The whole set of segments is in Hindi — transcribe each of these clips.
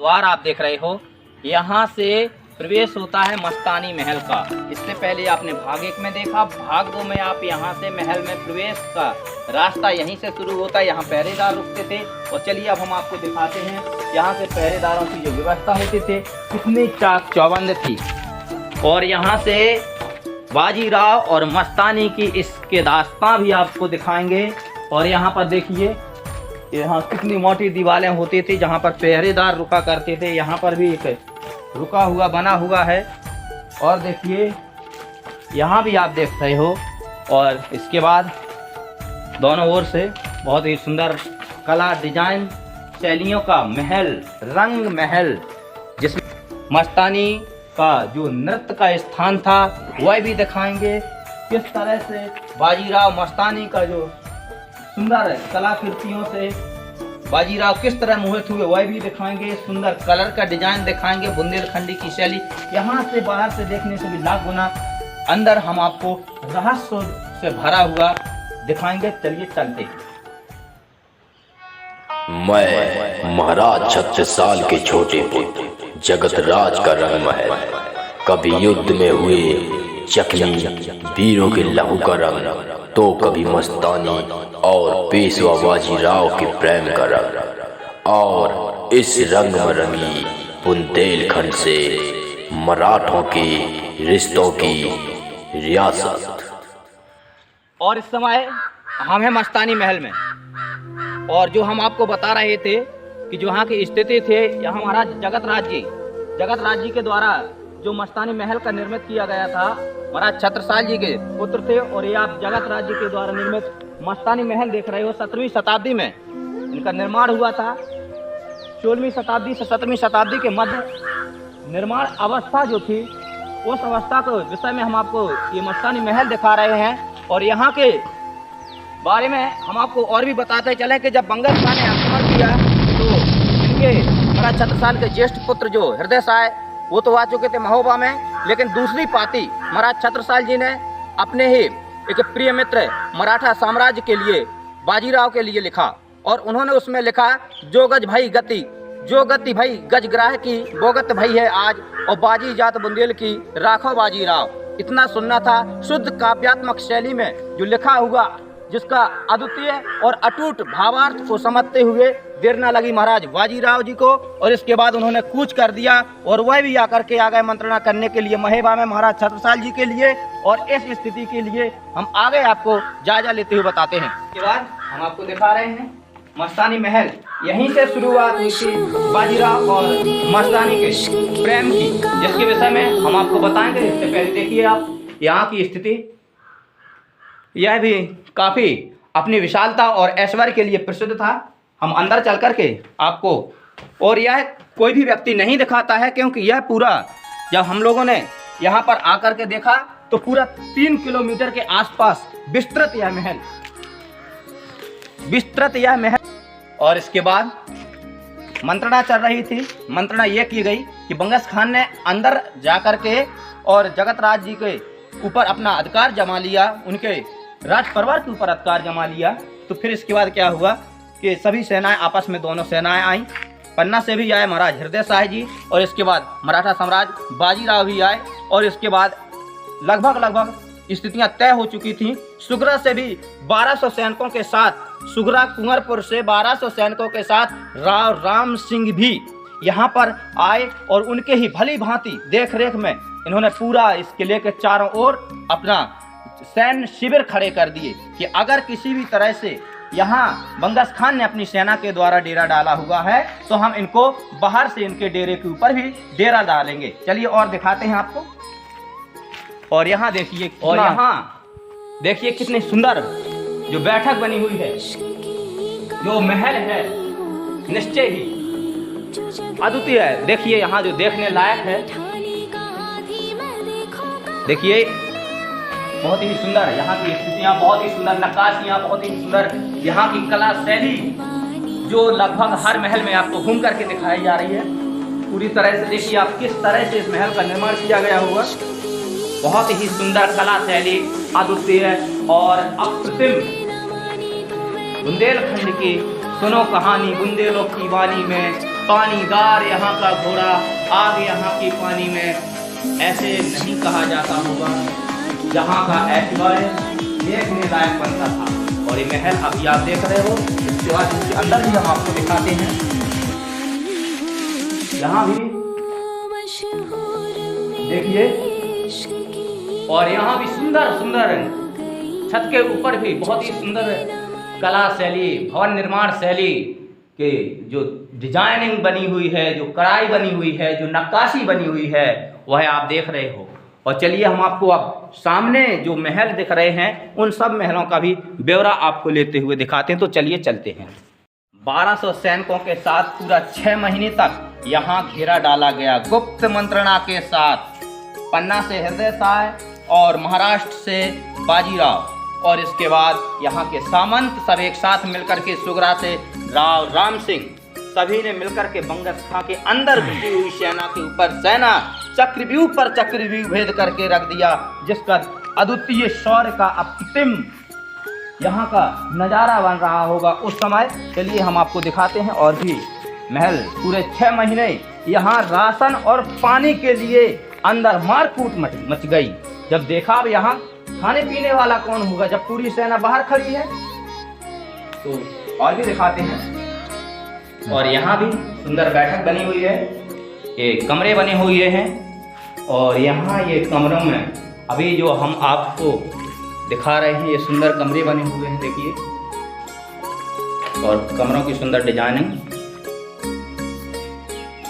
द्वार आप देख रहे हो, यहाँ से प्रवेश होता है मस्तानी महल का। इससे पहले आपने भाग 1 में देखा, भाग 2 में आप यहाँ से महल में प्रवेश का रास्ता यहीं से शुरू होता है। यहाँ पहरेदार रुकते थे। और चलिए अब हम आपको दिखाते हैं यहाँ से पहरेदारों की जो व्यवस्था होती थी कितनी चाक चौबंद थी। और यहाँ से बाजीराव और मस्तानी की इसके दास्तां भी आपको दिखाएंगे। और यहाँ पर देखिए यहाँ कितनी मोटी दीवारें होती थी जहाँ पर पहरेदार रुका करते थे। यहाँ पर भी एक रुका हुआ बना हुआ है। और देखिए यहाँ भी आप देख रहे हो। और इसके बाद दोनों ओर से बहुत ही सुंदर कला डिजाइन शैलियों का महल, रंग महल, जिसमें मस्तानी का जो नृत्य का स्थान था वह भी दिखाएंगे। किस तरह से बाजीराव मस्तानी का जो सुंदर कलाकृतियों से बाजीराव किस तरह मोहित हुए वह भी दिखाएंगे। सुंदर कलर का डिजाइन दिखाएंगे, बुंदेलखंडी की शैली। यहाँ से बाहर से देखने से भी लाख गुना अंदर हम आपको रहस्य से भरा हुआ दिखाएंगे। चलिए चलते हैं। मैं महाराज 36 साल के छोटे पुत्र जगत राज का रंग महल, कभी युद्ध में हुए जख्मी वीरों के लहू का रंग, तो कभी मस्तानी और पेशवा बाजीराव के प्रेम का रंग। और इस रंग में रंगी बुंदेलखंड से मराठों के रिश्तों की रियासत। और इस समय हम हैं मस्तानी महल में। और जो हम आपको बता रहे थे कि जो यहाँ की स्थिति थे, यहाँ महाराज जगत राज जी के द्वारा जो मस्तानी महल का निर्मित किया गया था, महाराज छत्रसाल जी के पुत्र थे। और ये आप जगत राज जी के द्वारा निर्मित मस्तानी महल देख रहे हो। 17वीं शताब्दी में इनका निर्माण हुआ था। 16वीं शताब्दी से 17वीं शताब्दी के मध्य निर्माण अवस्था जो थी, उस अवस्था के विषय में हम आपको ये मस्तानी महल दिखा रहे हैं। और यहाँ के बारे में हम आपको और भी बताते चले कि जब बंगस खान ने आक्रमण किया तो इनके महाराज छत्रसाल के ज्येष्ठ पुत्र जो हृदय साय, वो तो आ चुके थे महोबा में, लेकिन दूसरी पाती महाराज छत्रसाल जी ने अपने ही एक प्रिय मित्र मराठा साम्राज्य के लिए, बाजीराव के लिए लिखा। और उन्होंने उसमें लिखा, जो गज भई गति, जो गति भई गजग्राह की, वो गत भई है आज, और बाजी जात बुंदेल की राखो बाजीराव। इतना सुनना था शुद्ध काव्यात्मक शैली में जो लिखा हुआ, जिसका अद्वितीय और अटूट भावार्थ को समझते हुए देर न लगी महाराज बाजीराव जी को। और इसके बाद उन्होंने कूच कर दिया और वह भी आकर के आ गए मंत्रणा करने के लिए महेबा में महाराज छत्रसाल जी के लिए। और इस स्थिति के लिए हम आगे आपको जायजा लेते हुए बताते हैं। इसके बाद हम आपको दिखा रहे हैं मस्तानी महल। यहीं से शुरुआत हुई थी बाजीराव और मस्तानी के प्रेम की, जिसके विषय में हम आपको बताएंगे। इससे पहले देखिए आप यहाँ की स्थिति, यह भी काफ़ी अपनी विशालता और ऐश्वर्य के लिए प्रसिद्ध था। हम अंदर चल करके आपको, और यह कोई भी व्यक्ति नहीं दिखाता है, क्योंकि यह पूरा जब हम लोगों ने यहाँ पर आकर के देखा तो पूरा 3 किलोमीटर के आसपास विस्तृत यह महल। और इसके बाद मंत्रणा चल रही थी। मंत्रणा यह की गई कि बंगस खान ने अंदर जाकर के और जगत राज जी के ऊपर अपना अधिकार जमा लिया, उनके राज परिवार के ऊपर अधिकार जमा लिया। तो फिर इसके बाद क्या हुआ कि सभी सेनाएं आपस में, दोनों सेनाएं आई। पन्ना से भी आए महाराज हृदय साय जी, और इसके बाद मराठा साम्राज्य बाजीराव भी आए। और इसके बाद लगभग स्थितियां तय हो चुकी थी। सुगरा से भी 1200 सैनिकों के साथ, सुगरा कुंवरपुर से 1200 सैनिकों के साथ राव राम सिंह भी यहाँ पर आए। और उनके ही भली भांति देख रेख में इन्होंने पूरा इस किले के चारों ओर अपना सैन्य शिविर खड़े कर दिए कि अगर किसी भी तरह से यहाँ बंगस खान ने अपनी सेना के द्वारा डेरा डाला हुआ है तो हम इनको बाहर से इनके डेरे के ऊपर भी डेरा डालेंगे। चलिए और दिखाते हैं आपको। और यहाँ देखिए, और यहाँ देखिए कितनी सुंदर जो बैठक बनी हुई है, जो महल है, निश्चय ही अद्वितीय है। देखिए यहाँ जो देखने लायक है, देखिए बहुत ही सुंदर यहाँ की स्थितियाँ, बहुत ही सुंदर नक्काशियाँ, बहुत ही सुंदर यहाँ की कला शैली, जो लगभग हर महल में आपको घूम करके दिखाई जा रही है। पूरी तरह से देखिए आप किस तरह से इस महल का निर्माण किया गया होगा। बहुत ही सुंदर कला शैली, अद्वितीय और अप्रतिम। बुंदेलखंड की सुनो कहानी, बुंदेलों की वाणी में पानीदार यहाँ का घोड़ा आग यहाँ की पानी में ऐसे नहीं कहा जाता होगा। यहाँ का ऐतिहासिक देखने लायक बनता था। और ये महल अभी आप देख रहे हो, इसके बाद इसके अंदर भी हम आपको दिखाते हैं। यहाँ भी देखिए, और यहाँ भी सुंदर सुंदर छत के ऊपर भी बहुत ही सुंदर कला शैली, भवन निर्माण शैली के जो डिजाइनिंग बनी हुई है, जो कढ़ाई बनी हुई है, जो नक्काशी बनी हुई है, वह आप देख रहे हो। और चलिए हम आपको अब सामने जो महल दिख रहे हैं उन सब महलों का भी ब्यौरा आपको लेते हुए दिखाते हैं। तो चलिए चलते हैं। 1200 सैनिकों के साथ पूरा 6 महीने तक यहाँ घेरा डाला गया, गुप्त मंत्रणा के साथ। पन्ना से हृदय साय और महाराष्ट्र से बाजीराव, और इसके बाद यहाँ के सामंत सब एक साथ मिलकर के सुगरा से राव राम सिंह, सभी ने मिलकर के बंगस खां के अंदर घुसी हुई सेना के ऊपर सेना चक्रव्यूह पर चक्रव्यूह भेद करके रख दिया, जिसका अद्वितीय शौर्य का अप्रतिम यहाँ का नज़ारा बन रहा होगा उस समय। चलिए हम आपको दिखाते हैं। और भी महल पूरे 6 महीने यहाँ राशन और पानी के लिए अंदर मारकूट मच गई। जब देखा अब यहाँ खाने पीने वाला कौन होगा जब पूरी सेना बाहर खड़ी है। तो और भी दिखाते हैं। और यहाँ भी सुंदर बैठक बनी हुई है, ये कमरे बने हुए हैं। और यहाँ ये कमरों में अभी जो हम आपको दिखा रहे हैं, ये सुंदर कमरे बने हुए हैं, देखिए। और कमरों की सुंदर डिजाइनिंग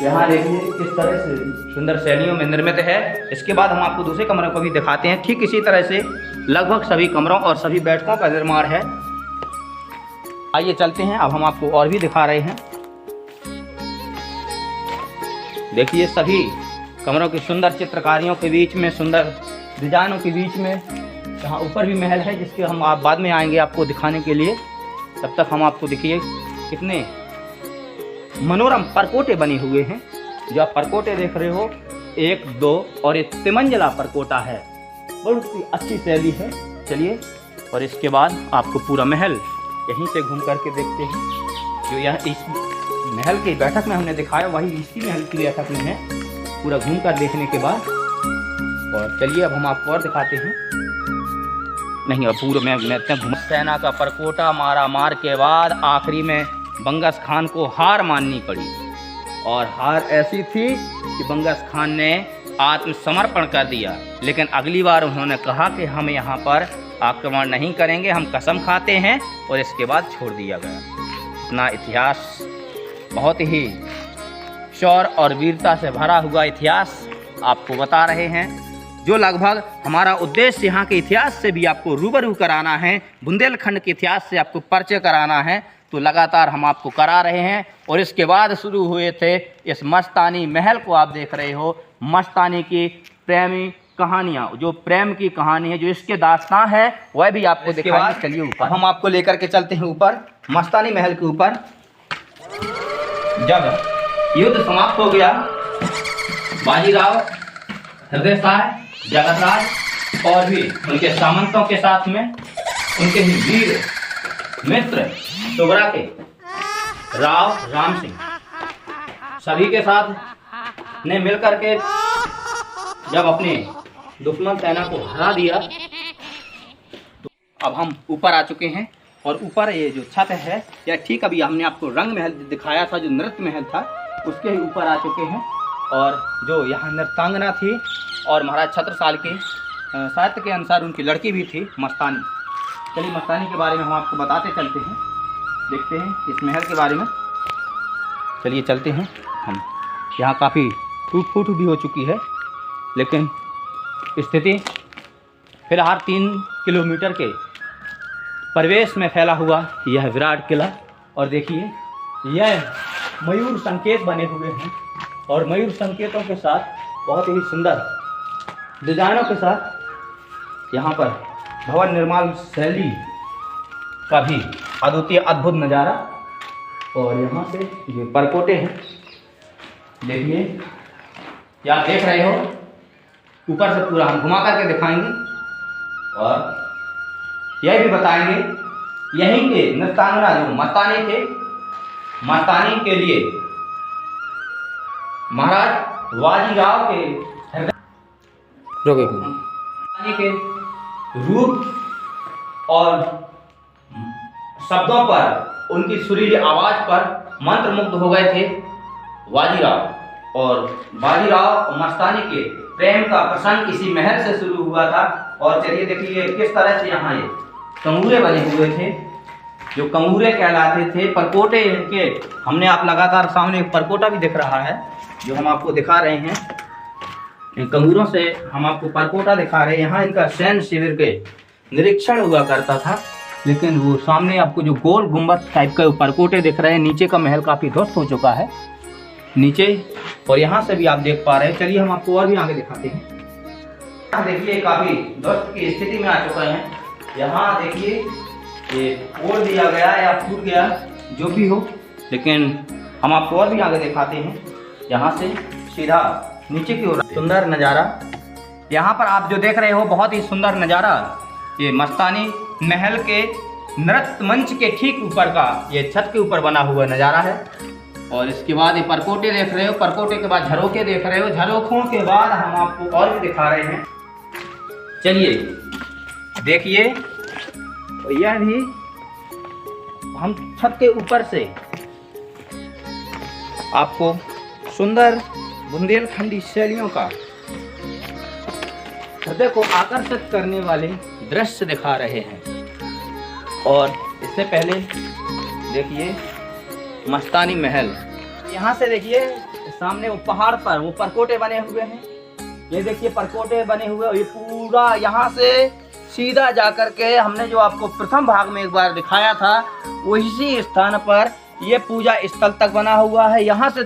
यहाँ देखिए किस तरह से सुंदर शैलियों में निर्मित है। इसके बाद हम आपको दूसरे कमरों को भी दिखाते हैं। ठीक इसी तरह से लगभग सभी कमरों और सभी बैठकों का निर्माण है। आइए चलते हैं, अब हम आपको और भी दिखा रहे हैं। देखिए सभी कमरों की सुंदर चित्रकारियों के बीच में, सुंदर डिजाइनों के बीच में यहाँ ऊपर भी महल है, जिसके हम आप बाद में आएंगे आपको दिखाने के लिए। तब तक हम आपको देखिए कितने मनोरम परकोटे बने हुए हैं। जो आप परकोटे देख रहे हो, 1, 2 और एक तिमंजिला परकोटा है, बहुत ही अच्छी शैली है। चलिए, और इसके बाद आपको पूरा महल यहीं से घूम करके देखते हैं। जो यहाँ इस महल की बैठक में हमने दिखाया, वही इसी महल की बैठक में है, पूरा घूम कर देखने के बाद। और चलिए अब हम आपको और दिखाते हैं। नहीं, अब पूरा मैं घूम। सेना का परकोटा मारा मार के बाद आखिरी में बंगस खान को हार माननी पड़ी। और हार ऐसी थी कि बंगस खान ने आत्मसमर्पण कर दिया। लेकिन अगली बार उन्होंने कहा कि हम यहाँ पर आक्रमण नहीं करेंगे, हम कसम खाते हैं, और इसके बाद छोड़ दिया गया। इतना इतिहास, बहुत ही शौर्य और वीरता से भरा हुआ इतिहास आपको बता रहे हैं, जो लगभग हमारा उद्देश्य यहाँ के इतिहास से भी आपको रूबरू कराना है, बुंदेलखंड के इतिहास से आपको परिचय कराना है। तो लगातार हम आपको करा रहे हैं। और इसके बाद शुरू हुए थे इस मस्तानी महल को आप देख रहे हो। मस्तानी की प्रेमी कहानियाँ, जो प्रेम की कहानी है, जो इसके दास्तां है, वह भी आपको दिखाएंगे। चलिए ऊपर हम आपको लेकर के चलते हैं, ऊपर मस्तानी महल के ऊपर। जब युद्ध समाप्त हो गया, बाजीराव, हृदय साय, जगतराज और भी उनके सामंतों के साथ में उनके ही वीर मित्र सुगरा के राव राम सिंह, सभी के साथ ने मिलकर के जब अपने दुश्मन सेना को हरा दिया, तो अब हम ऊपर आ चुके हैं। और ऊपर ये जो छत है, या ठीक अभी हमने आपको रंग महल दिखाया था, जो नृत्य महल था, उसके ही ऊपर आ चुके हैं। और जो यहाँ नृत्यांगना थी और महाराज छत्रसाल के साहित्य के अनुसार उनकी लड़की भी थी, मस्तानी। चलिए मस्तानी के बारे में हम आपको बताते चलते हैं, देखते हैं इस महल के बारे में। चलिए चलते हैं हम। यहाँ काफ़ी टूट फूट भी हो चुकी है, लेकिन स्थिति फिलहाल 3 किलोमीटर के परिवेश में फैला हुआ यह विराट किला। और देखिए यह मयूर संकेत बने हुए हैं, और मयूर संकेतों के साथ बहुत ही सुंदर डिजाइनों के साथ यहाँ पर भवन निर्माण शैली का भी अद्वितीय अद्भुत नज़ारा। और यहाँ से ये परकोटे हैं, देखिए, क्या आप देख रहे हो, ऊपर से पूरा हम घुमा करके दिखाएंगे। और यह भी बताएंगे यहीं के नृत्यांगना जो मस्तानी थे, मस्तानी के लिए महाराज बाजीराव के के रूप और शब्दों पर, उनकी सुरीली आवाज पर मंत्रमुग्ध हो गए थे बाजीराव। और बाजीराव और मस्तानी के प्रेम का प्रसंग इसी महल से शुरू हुआ था। और चलिए देखिए किस तरह से यहाँ ये कंगूरे बने हुए थे, जो कंगूरे कहलाते थे। परकोटे इनके हमने आप लगातार सामने एक परकोटा भी दिख रहा है जो हम आपको दिखा रहे हैं। इन कंगूरों से हम आपको परकोटा दिखा रहे हैं। यहाँ इनका सैन्य शिविर के निरीक्षण हुआ करता था, लेकिन वो सामने आपको जो गोल गुंबद टाइप के परकोटे दिख रहे हैं, नीचे का महल काफ़ी ध्वस्त हो चुका है नीचे, और यहाँ से भी आप देख पा रहे हैं। चलिए हम आपको और भी आगे दिखाते हैं। यहाँ देखिए काफ़ी ध्वस्त की स्थिति में आ चुका है। यहाँ देखिए ये तोड़ दिया गया या फूट गया जो भी हो, लेकिन हम आपको और भी आगे दिखाते हैं। यहाँ से सीधा नीचे की ओर सुंदर नज़ारा। यहाँ पर आप जो देख रहे हो बहुत ही सुंदर नज़ारा, ये मस्तानी महल के नृत्य मंच के ठीक ऊपर का ये छत के ऊपर बना हुआ नज़ारा है। और इसके बाद ये परकोटे देख रहे हो, परकोटे के बाद झरोके देख रहे हो, झरोखों के बाद हम आपको और भी दिखा रहे हैं। चलिए देखिए, यह भी हम छत के ऊपर से आपको सुंदर बुंदेलखंडी शैलियों का हृदय को आकर्षित करने वाले दृश्य दिखा रहे हैं। और इससे पहले देखिए मस्तानी महल, यहाँ से देखिए सामने वो पहाड़ पर वो परकोटे बने हुए हैं। ये देखिए परकोटे बने हुए, ये पूरा यहाँ से सीधा जाकर के हमने जो आपको प्रथम भाग में एक बार दिखाया था, वही स्थान पर ये पूजा स्थल तक बना हुआ है। यहाँ से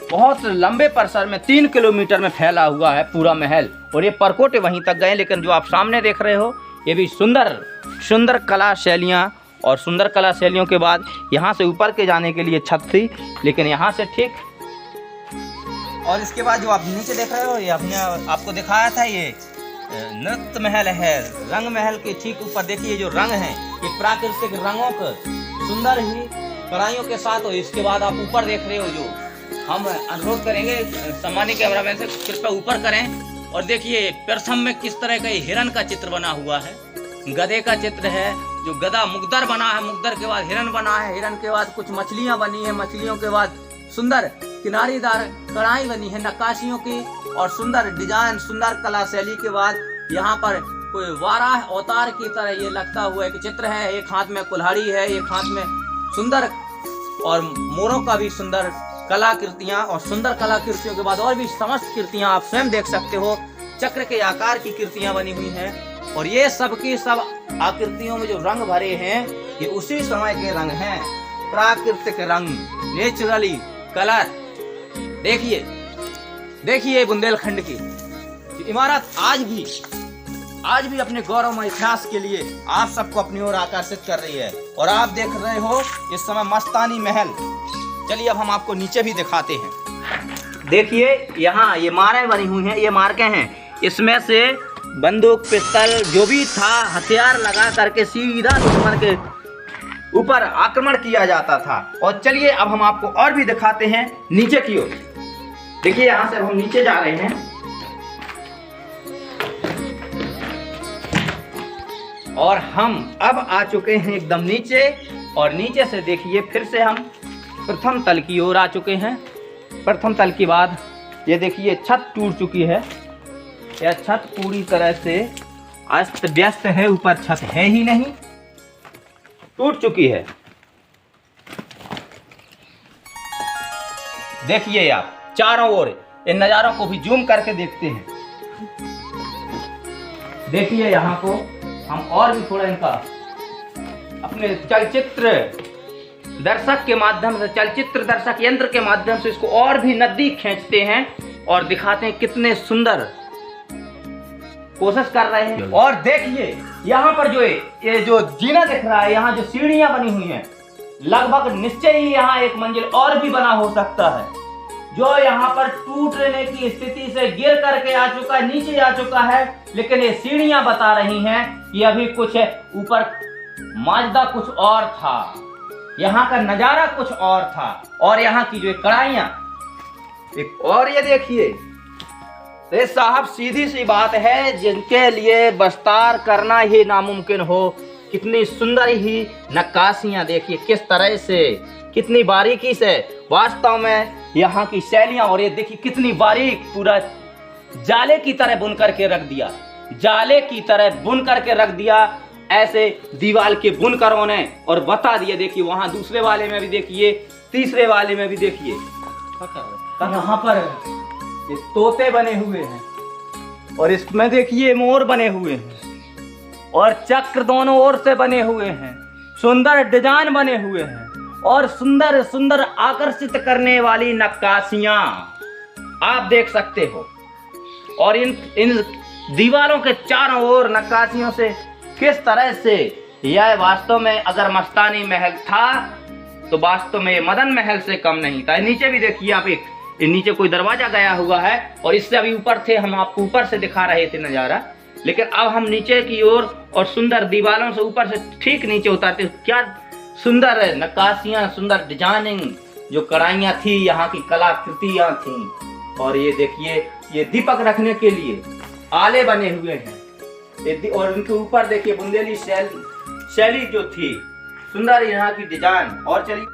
बहुत लंबे परिसर में 3 किलोमीटर में फैला हुआ है पूरा महल, और ये परकोटे वहीं तक गए। लेकिन जो आप सामने देख रहे हो ये भी सुंदर सुंदर कला शैलियाँ, और सुंदर कला शैलियों के बाद यहाँ से ऊपर के जाने के लिए छत थी, लेकिन यहाँ से ठीक। और इसके बाद जो आप नीचे देख रहे हो ये हमने आपको दिखाया था, ये नृत्य महल है। रंग महल के ठीक ऊपर देखिए जो रंग है ये प्राकृतिक रंगों का सुंदर ही कढ़ाइयों के साथ। और इसके बाद आप ऊपर देख रहे हो, जो हम अनुरोध करेंगे सम्मानित कैमरामैन से कृपया ऊपर करें और देखिए प्रथम में किस तरह का हिरण का चित्र बना हुआ है। गधे का चित्र है, जो गधा मुग्दर बना है, मुग्दर के बाद हिरण बना है, हिरण के बाद कुछ मछलियां बनी है, मछलियों के बाद सुंदर किनारीदार कढ़ाई बनी है नक्काशियों की, और सुंदर डिजाइन सुंदर कला शैली के बाद यहाँ पर कोई वाराह अवतार की तरह ये लगता हुआ एक चित्र है। एक हाथ में कुल्हाड़ी है, एक हाथ में सुंदर और मोरों का भी सुंदर कलाकृतियाँ, और सुंदर कलाकृतियों के बाद और भी समस्त कृतियाँ आप स्वयं देख सकते हो। चक्र के आकार की कृतियाँ बनी हुई हैं, और ये सब की सब आकृतियों में जो रंग भरे हैं ये उसी समय के रंग हैं, प्राकृतिक रंग, नेचुरली कलर। देखिए देखिए बुंदेलखंड की इमारत आज भी अपने गौरवमय इतिहास के लिए आप सबको अपनी ओर आकर्षित कर रही है। और आप देख रहे हो इस समय मस्तानी महल। चलिए अब हम आपको नीचे भी दिखाते हैं। देखिए यहाँ ये मारें बनी हुई हैं, ये मार्कें हैं, इसमें से बंदूक पिस्तल जो भी था हथियार लगा करके सीधा दुश्मन के ऊपर आक्रमण किया जाता था। और चलिए अब हम आपको और भी दिखाते हैं नीचे की ओर। देखिए यहाँ से हम नीचे जा रहे हैं, और हम अब आ चुके हैं एकदम नीचे। और नीचे से देखिए फिर से हम प्रथम तल की ओर आ चुके हैं। प्रथम तल के बाद ये देखिए छत टूट चुकी है। यह छत पूरी तरह से अस्त व्यस्त है, ऊपर छत है ही नहीं, टूट चुकी है। देखिए आप चारों ओर इन नज़ारों को भी जूम करके देखते हैं। देखिए यहाँ को हम और भी थोड़ा इनका अपने चलचित्र दर्शक के माध्यम से, चलचित्र दर्शक यंत्र के माध्यम से इसको और भी नजदीक खींचते हैं और दिखाते हैं कितने सुंदर कोशिश कर रहे हैं। और देखिए यहाँ पर जो ये जो जीना दिख रहा है, यहाँ जो सीढ़ियां बनी हुई हैं, लगभग निश्चय ही यहाँ एक मंजिल और भी बना हो सकता है, जो यहाँ पर टूटने की स्थिति से गिर करके आ चुका है, नीचे आ चुका है। लेकिन ये सीढ़ियां बता रही हैं कि अभी कुछ ऊपर माजदा कुछ और था, यहाँ का नजारा कुछ और था। और यहाँ की जो कढ़ाइयाँ और ये देखिए, ये साहब सीधी सी बात है, जिनके लिए बस्तार करना ही नामुमकिन हो, कितनी सुंदर ही नक्काशियां देखिए, किस तरह से, कितनी बारीकी से वास्तव में यहाँ की शैलियां। और ये देखिए कितनी बारीक, पूरा जाले की तरह बुन करके रख दिया, जाले की तरह बुन करके रख दिया ऐसे दीवार के बुनकरों ने, और बता दिए। देखिए वहां दूसरे वाले में भी देखिए, तीसरे वाले में भी देखिए, यहाँ पर ये तोते बने हुए हैं, और इसमें देखिए मोर बने हुए हैं, और चक्र दोनों ओर से बने हुए हैं, सुंदर डिजाइन बने हुए हैं, और सुंदर सुंदर आकर्षित करने वाली नक्काशियां आप देख सकते हो। और इन दीवारों के चारों ओर नक्काशियों से किस तरह से यह वास्तव में अगर मस्तानी महल था तो वास्तव में मदन महल से कम नहीं था। नीचे भी देखिए आप, एक नीचे कोई दरवाजा गया हुआ है, और इससे अभी ऊपर थे, हम आपको ऊपर से दिखा रहे थे नजारा, लेकिन अब हम नीचे की ओर और सुंदर दीवारों से ऊपर से ठीक नीचे उतारते, क्या सुंदर नक्काशियां, सुंदर डिजाइनिंग, जो कढ़ाइयां थी, यहाँ की कलाकृतियां थी। और ये देखिए, ये दीपक रखने के लिए आले बने हुए हैं, और उनके ऊपर देखिए बुंदेली शैली जो थी, सुंदर यहाँ की डिजाइन। और चलिए